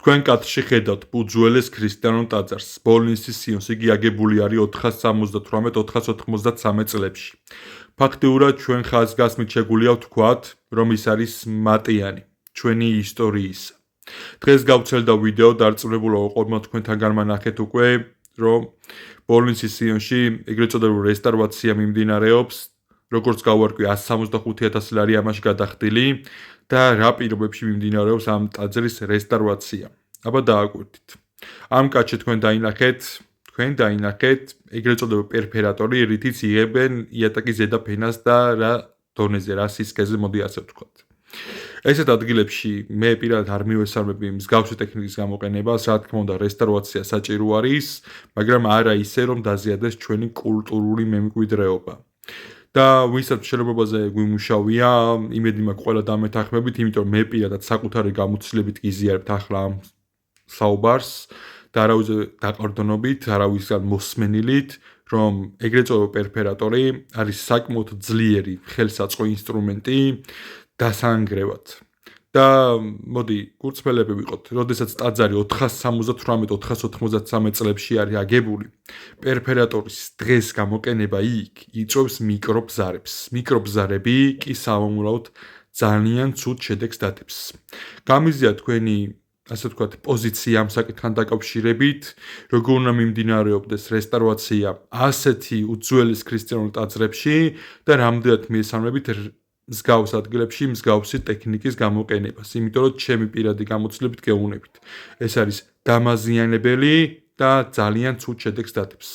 თქვენ კადრში ხედავთ უძველეს ქრისტიანულ ტაძარს, ბოლნისის სიონს. იგი აგებული არის 478-493 წლებში. ფაქტიურად ჩვენ ხაზგასმით შეგვიძლია ვთქვათ, რომ ის არის მატიანი, ჩვენი ისტორიისა. დღეს გავვრცელდა ვიდეო დარწმუნებულო ვიყავ თქვენთანგან ნახეთ უკვე, რომ ბოლნისის სიონში ეგრეთ წოდებული რესტავრაცია მიმდინარეობს, როგორც გავარკვი 165,000 ლარი ამაში გადახდილი და რა პირობებში მიმდინარეობს ამ ტაძრის რესტავრაცია. აბა დააკვირდით. ამ კადრში თქვენ დაინახეთ ეგრეთ წოდებული პერფერატორი, რითიც იღებენ იატაკის ზედა ფენას და რა დონეზე, რა სისქეზე, მოდი ასე ვთქვათ. ესეთ ადგილებში მე პირადად არ მივესალმები მსგავსი ტექნიკის გამოყენებას, რა თქმა უნდა, რესტავრაცია საჭირო არის, მაგრამ არა ისე, რომ დაზიადეს ჩვენი კულტურული მემკვიდრეობა. და ვისაც მშენებლობაზე გვიმუშავია, იმედი მაქვს ყველა დამეთანხმებით, იმიტომ რომ მე პირადად საკუთარი გამოცდილებით გიზიარებთ ახლა ამ საუბარს და არავის დაყრდნობით, არავისგან მოსმენილით, რომ ეგრეთ წოდებული პერფერატორი არის საკმაოდ ძლიერი ხელსაწყო ინსტრუმენტი დასაანგრევად. და მოდი კურწმელები ვიყოთ, როდესაც ტაძარი 478-493 წლებში არის აგებული, პერფერატორის დღეს გამოყენება იქ იწვევს მიკრობზარებს. მიკრობზარები კი სამომავლოდ ძალიან ცუდ შედეგს დადებს. გამიზია თქვენი ასე ვთქვათ, პოზიცია ამ საკითხთან დაკავშირებით, როგორ უნდა მიმდინარეობდეს რესტავრაცია ასეთი უძველეს ქრისტიანულ ტაძრებში და რამდენად მიესალმებით მსგავს ადგილებში მსგავსი ტექნიკის გამოყენებას, იმიტომ რომ ჩემი პირადი გამოცდილებით გეუბნებით. ეს არის დამაზიანებელი და ძალიან ცუდ შედეგს დადებს.